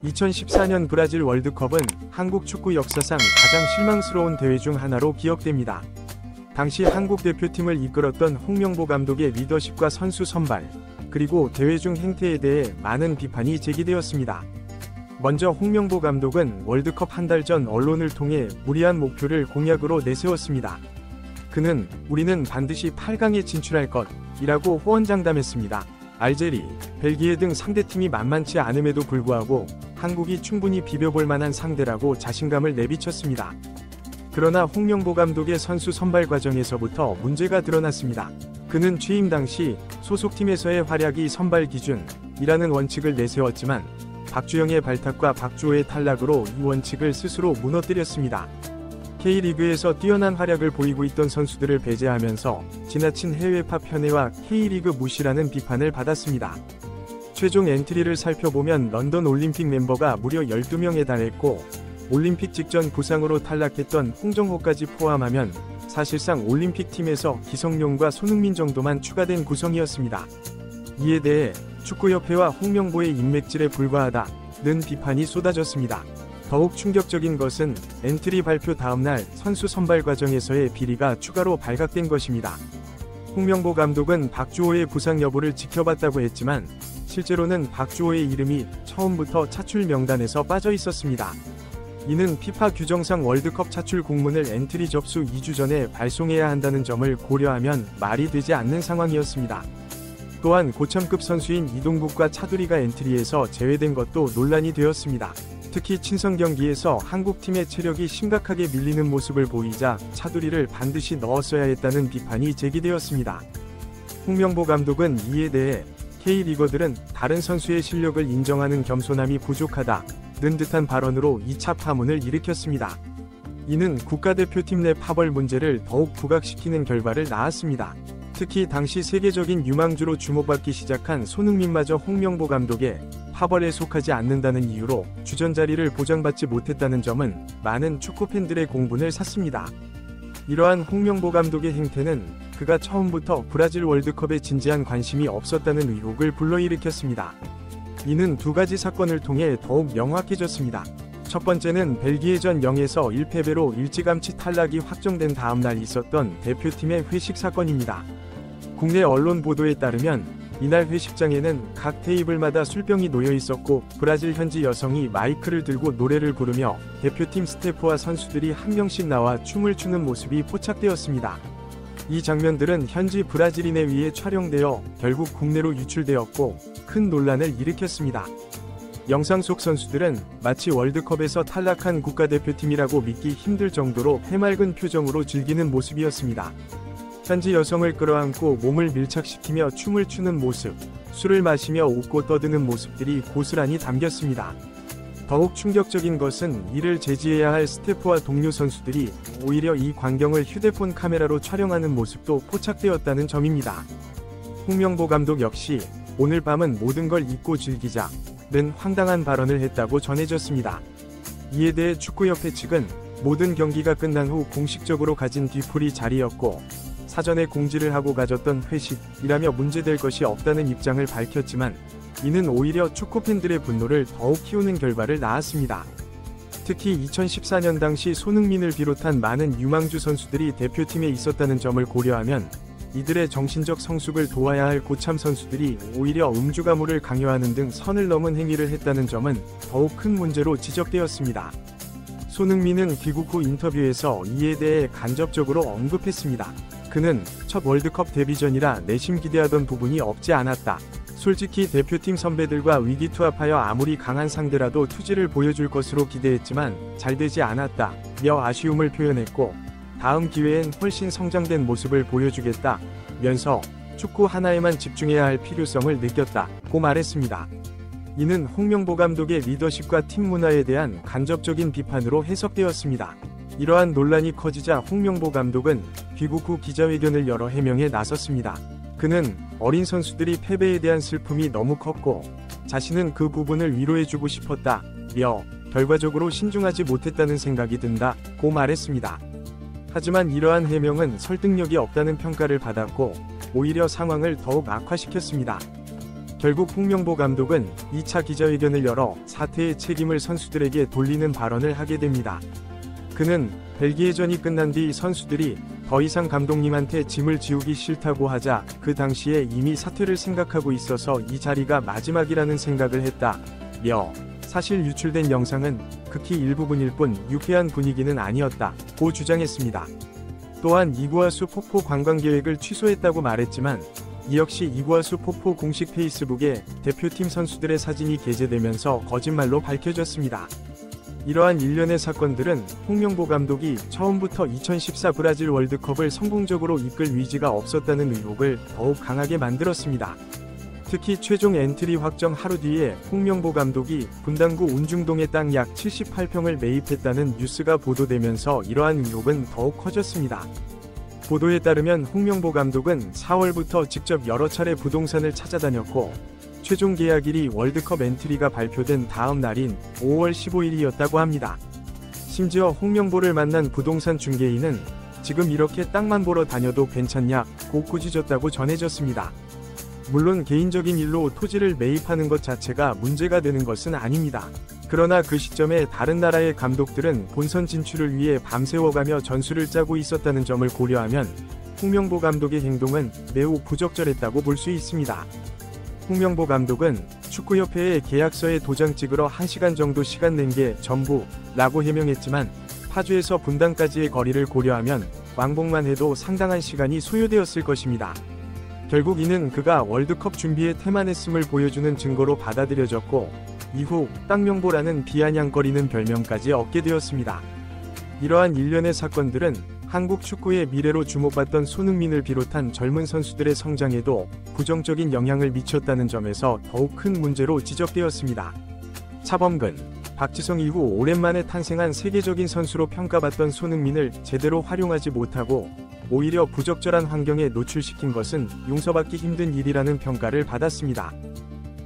2014년 브라질 월드컵은 한국 축구 역사상 가장 실망스러운 대회 중 하나로 기억됩니다. 당시 한국 대표팀을 이끌었던 홍명보 감독의 리더십과 선수 선발, 그리고 대회 중 행태에 대해 많은 비판이 제기되었습니다. 먼저 홍명보 감독은 월드컵 한 달 전 언론을 통해 무리한 목표를 공약으로 내세웠습니다. 그는 "우리는 반드시 8강에 진출할 것" 이라고 호언장담했습니다. 알제리, 벨기에 등 상대팀이 만만치 않음에도 불구하고 한국이 충분히 비벼볼 만한 상대라고 자신감을 내비쳤습니다. 그러나 홍명보 감독의 선수 선발 과정에서부터 문제가 드러났습니다. 그는 취임 당시 소속팀에서의 활약이 선발 기준이라는 원칙을 내세웠지만 박주영의 발탁과 박주호의 탈락으로 이 원칙을 스스로 무너뜨렸습니다. K리그에서 뛰어난 활약을 보이고 있던 선수들을 배제하면서 지나친 해외파 편애와 K리그 무시라는 비판을 받았습니다. 최종 엔트리를 살펴보면 런던 올림픽 멤버가 무려 12명에 달했고, 올림픽 직전 부상으로 탈락했던 홍정호까지 포함하면 사실상 올림픽 팀에서 기성용과 손흥민 정도만 추가된 구성이었습니다. 이에 대해 축구협회와 홍명보의 인맥질에 불과하다는 비판이 쏟아졌습니다. 더욱 충격적인 것은 엔트리 발표 다음날 선수 선발 과정에서의 비리가 추가로 발각된 것입니다. 홍명보 감독은 박주호의 부상 여부를 지켜봤다고 했지만 실제로는 박주호의 이름이 처음부터 차출 명단에서 빠져 있었습니다. 이는 FIFA 규정상 월드컵 차출 공문을 엔트리 접수 2주 전에 발송해야 한다는 점을 고려하면 말이 되지 않는 상황이었습니다. 또한 고참급 선수인 이동국과 차두리가 엔트리에서 제외된 것도 논란이 되었습니다. 특히 친선 경기에서 한국팀의 체력이 심각하게 밀리는 모습을 보이자 차두리를 반드시 넣었어야 했다는 비판이 제기되었습니다. 홍명보 감독은 이에 대해 K리거들은 다른 선수의 실력을 인정하는 겸손함이 부족하다는 듯한 발언으로 2차 파문을 일으켰습니다. 이는 국가대표팀 내 파벌 문제를 더욱 부각시키는 결과를 낳았습니다. 특히 당시 세계적인 유망주로 주목받기 시작한 손흥민마저 홍명보 감독의 파벌에 속하지 않는다는 이유로 주전 자리를 보장받지 못했다는 점은 많은 축구팬들의 공분을 샀습니다. 이러한 홍명보 감독의 행태는 그가 처음부터 브라질 월드컵에 진지한 관심이 없었다는 의혹을 불러일으켰습니다. 이는 두 가지 사건을 통해 더욱 명확해졌습니다. 첫 번째는 벨기에전 0에서 1패배로 일찌감치 탈락이 확정된 다음날 있었던 대표팀의 회식 사건입니다. 국내 언론 보도에 따르면 이날 회식장에는 각 테이블마다 술병이 놓여 있었고, 브라질 현지 여성이 마이크를 들고 노래를 부르며 대표팀 스태프와 선수들이 한 명씩 나와 춤을 추는 모습이 포착되었습니다. 이 장면들은 현지 브라질인에 의해 촬영되어 결국 국내로 유출되었고 큰 논란을 일으켰습니다. 영상 속 선수들은 마치 월드컵에서 탈락한 국가대표팀이라고 믿기 힘들 정도로 해맑은 표정으로 즐기는 모습이었습니다. 현지 여성을 끌어안고 몸을 밀착시키며 춤을 추는 모습, 술을 마시며 웃고 떠드는 모습들이 고스란히 담겼습니다. 더욱 충격적인 것은 이를 제지해야 할 스태프와 동료 선수들이 오히려 이 광경을 휴대폰 카메라로 촬영하는 모습도 포착되었다는 점입니다. 홍명보 감독 역시 "오늘 밤은 모든 걸 잊고 즐기자"는 황당한 발언을 했다고 전해졌습니다. 이에 대해 축구협회 측은 모든 경기가 끝난 후 공식적으로 가진 뒤풀이 자리였고 사전에 공지를 하고 가졌던 회식이라며 문제될 것이 없다는 입장을 밝혔지만, 이는 오히려 축구팬들의 분노를 더욱 키우는 결과를 낳았습니다. 특히 2014년 당시 손흥민을 비롯한 많은 유망주 선수들이 대표팀에 있었다는 점을 고려하면 이들의 정신적 성숙을 도와야 할 고참 선수들이 오히려 음주 가무를 강요하는 등 선을 넘은 행위를 했다는 점은 더욱 큰 문제로 지적되었습니다. 손흥민은 귀국 후 인터뷰에서 이에 대해 간접적으로 언급했습니다. 그는 "첫 월드컵 데뷔전이라 내심 기대하던 부분이 없지 않았다. 솔직히 대표팀 선배들과 위기투합하여 아무리 강한 상대라도 투지를 보여줄 것으로 기대했지만 잘 되지 않았다며 아쉬움을 표현했고, 다음 기회엔 훨씬 성장된 모습을 보여주겠다면서 축구 하나에만 집중해야 할 필요성을 느꼈다고 말했습니다. 이는 홍명보 감독의 리더십과 팀 문화에 대한 간접적인 비판으로 해석되었습니다. 이러한 논란이 커지자 홍명보 감독은 귀국 후 기자회견을 열어 해명에 나섰습니다. 그는 "어린 선수들이 패배에 대한 슬픔이 너무 컸고 자신은 그 부분을 위로해주고 싶었다며 결과적으로 신중하지 못했다는 생각이 든다고 말했습니다. 하지만 이러한 해명은 설득력이 없다는 평가를 받았고 오히려 상황을 더욱 악화시켰습니다. 결국 홍명보 감독은 2차 기자회견을 열어 사태의 책임을 선수들에게 돌리는 발언을 하게 됩니다. 그는 벨기에전이 끝난 뒤 선수들이 더 이상 감독님한테 짐을 지우기 싫다고 하자 그 당시에 이미 사퇴를 생각하고 있어서 이 자리가 마지막이라는 생각을 했다며 사실 유출된 영상은 극히 일부분일 뿐 유쾌한 분위기는 아니었다고 주장했습니다. 또한 이구아수 폭포 관광 계획을 취소했다고 말했지만 이 역시 이구아수 폭포 공식 페이스북에 대표팀 선수들의 사진이 게재되면서 거짓말로 밝혀졌습니다. 이러한 일련의 사건들은 홍명보 감독이 처음부터 2014 브라질 월드컵을 성공적으로 이끌 위지가 없었다는 의혹을 더욱 강하게 만들었습니다. 특히 최종 엔트리 확정 하루 뒤에 홍명보 감독이 분당구 운중동에 땅 약 78평을 매입했다는 뉴스가 보도되면서 이러한 의혹은 더욱 커졌습니다. 보도에 따르면 홍명보 감독은 4월부터 직접 여러 차례 부동산을 찾아다녔고 최종 계약일이 월드컵 엔트리가 발표된 다음 날인 5월 15일이었다고 합니다. 심지어 홍명보를 만난 부동산 중개인은 지금 이렇게 땅만 보러 다녀도 괜찮냐고 꾸짖었다고 전해졌습니다. 물론 개인적인 일로 토지를 매입하는 것 자체가 문제가 되는 것은 아닙니다. 그러나 그 시점에 다른 나라의 감독들은 본선 진출을 위해 밤새워가며 전술을 짜고 있었다는 점을 고려하면 홍명보 감독의 행동은 매우 부적절했다고 볼 수 있습니다. 홍명보 감독은 축구협회에 계약서에 도장 찍으러 1시간 정도 시간 낸 게 전부라고 해명했지만 파주에서 분당까지의 거리를 고려하면 왕복만 해도 상당한 시간이 소요되었을 것입니다. 결국 이는 그가 월드컵 준비에 태만했음을 보여주는 증거로 받아들여졌고 이후 땅명보라는 비아냥거리는 별명까지 얻게 되었습니다. 이러한 일련의 사건들은 한국 축구의 미래로 주목받던 손흥민을 비롯한 젊은 선수들의 성장에도 부정적인 영향을 미쳤다는 점에서 더욱 큰 문제로 지적되었습니다. 차범근, 박지성 이후 오랜만에 탄생한 세계적인 선수로 평가받던 손흥민을 제대로 활용하지 못하고 오히려 부적절한 환경에 노출시킨 것은 용서받기 힘든 일이라는 평가를 받았습니다.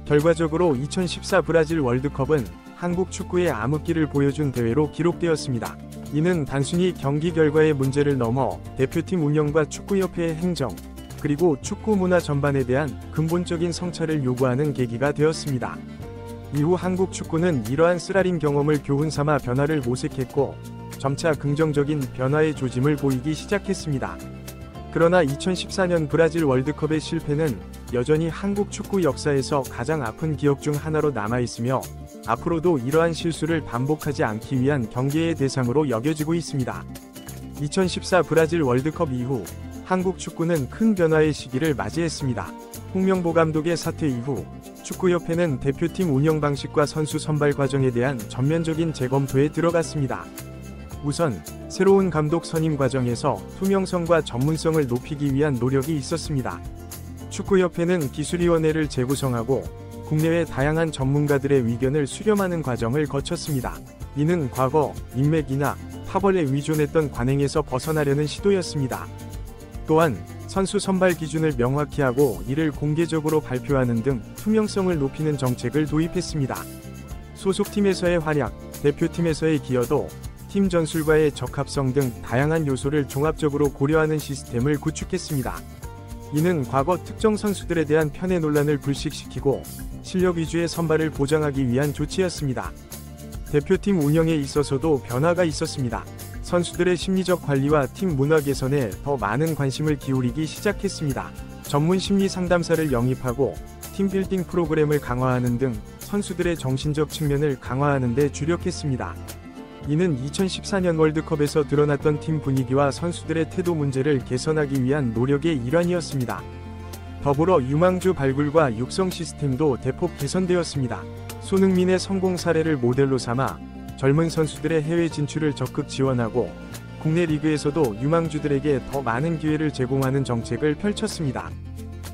결과적으로 2014 브라질 월드컵은 한국 축구의 암흑기를 보여준 대회로 기록되었습니다. 이는 단순히 경기 결과의 문제를 넘어 대표팀 운영과 축구협회의 행정, 그리고 축구 문화 전반에 대한 근본적인 성찰을 요구하는 계기가 되었습니다. 이후 한국 축구는 이러한 쓰라린 경험을 교훈삼아 변화를 모색했고 점차 긍정적인 변화의 조짐을 보이기 시작했습니다. 그러나 2014년 브라질 월드컵의 실패는 여전히 한국 축구 역사에서 가장 아픈 기억 중 하나로 남아있으며 앞으로도 이러한 실수를 반복하지 않기 위한 경계의 대상으로 여겨지고 있습니다. 2014 브라질 월드컵 이후 한국 축구는 큰 변화의 시기를 맞이했습니다. 홍명보 감독의 사퇴 이후 축구협회는 대표팀 운영 방식과 선수 선발 과정에 대한 전면적인 재검토에 들어갔습니다. 우선 새로운 감독 선임 과정에서 투명성과 전문성을 높이기 위한 노력이 있었습니다. 축구협회는 기술위원회를 재구성하고 국내외 다양한 전문가들의 의견을 수렴하는 과정을 거쳤습니다. 이는 과거 인맥이나 파벌에 의존했던 관행에서 벗어나려는 시도였습니다. 또한 선수 선발 기준을 명확히 하고 이를 공개적으로 발표하는 등 투명성을 높이는 정책을 도입했습니다. 소속팀에서의 활약, 대표팀에서의 기여도, 팀 전술과의 적합성 등 다양한 요소를 종합적으로 고려하는 시스템을 구축했습니다. 이는 과거 특정 선수들에 대한 편애 논란을 불식시키고 실력 위주의 선발을 보장하기 위한 조치였습니다. 대표팀 운영에 있어서도 변화가 있었습니다. 선수들의 심리적 관리와 팀 문화 개선에 더 많은 관심을 기울이기 시작했습니다. 전문 심리 상담사를 영입하고 팀 빌딩 프로그램을 강화하는 등 선수들의 정신적 측면을 강화하는 데 주력했습니다. 이는 2014년 월드컵에서 드러났던 팀 분위기와 선수들의 태도 문제를 개선하기 위한 노력의 일환이었습니다. 더불어 유망주 발굴과 육성 시스템도 대폭 개선되었습니다. 손흥민의 성공 사례를 모델로 삼아 젊은 선수들의 해외 진출을 적극 지원하고 국내 리그에서도 유망주들에게 더 많은 기회를 제공하는 정책을 펼쳤습니다.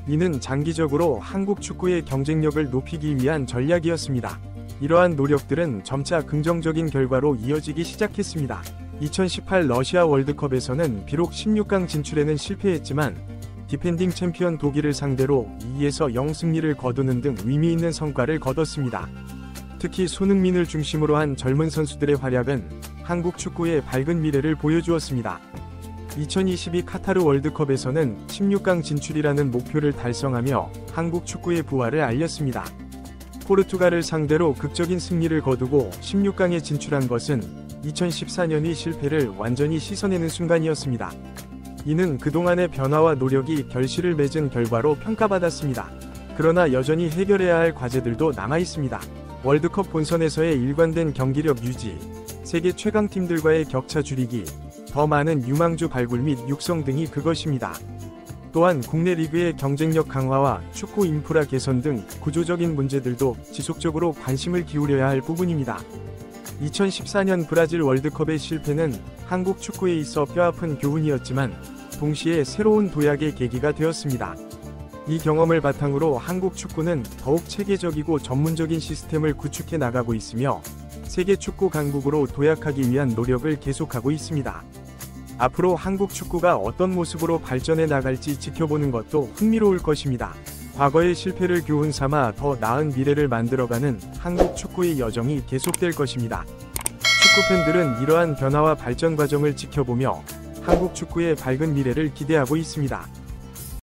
이는 장기적으로 한국 축구의 경쟁력을 높이기 위한 전략이었습니다. 이러한 노력들은 점차 긍정적인 결과로 이어지기 시작했습니다. 2018 러시아 월드컵에서는 비록 16강 진출에는 실패했지만 디펜딩 챔피언 독일을 상대로 2에서 0 승리를 거두는 등 의미 있는 성과를 거뒀습니다. 특히 손흥민을 중심으로 한 젊은 선수들의 활약은 한국 축구의 밝은 미래를 보여주었습니다. 2022 카타르 월드컵에서는 16강 진출이라는 목표를 달성하며 한국 축구의 부활을 알렸습니다. 포르투갈을 상대로 극적인 승리를 거두고 16강에 진출한 것은 2014년의 실패를 완전히 씻어내는 순간이었습니다. 이는 그동안의 변화와 노력이 결실을 맺은 결과로 평가받았습니다. 그러나 여전히 해결해야 할 과제들도 남아있습니다. 월드컵 본선에서의 일관된 경기력 유지, 세계 최강팀들과의 격차 줄이기, 더 많은 유망주 발굴 및 육성 등이 그것입니다. 또한 국내 리그의 경쟁력 강화와 축구 인프라 개선 등 구조적인 문제들도 지속적으로 관심을 기울여야 할 부분입니다. 2014년 브라질 월드컵의 실패는 한국 축구에 있어 뼈아픈 교훈이었지만 동시에 새로운 도약의 계기가 되었습니다. 이 경험을 바탕으로 한국 축구는 더욱 체계적이고 전문적인 시스템을 구축해 나가고 있으며 세계 축구 강국으로 도약하기 위한 노력을 계속하고 있습니다. 앞으로 한국 축구가 어떤 모습으로 발전해 나갈지 지켜보는 것도 흥미로울 것입니다. 과거의 실패를 교훈 삼아 더 나은 미래를 만들어가는 한국 축구의 여정이 계속될 것입니다. 축구 팬들은 이러한 변화와 발전 과정을 지켜보며 한국 축구의 밝은 미래를 기대하고 있습니다.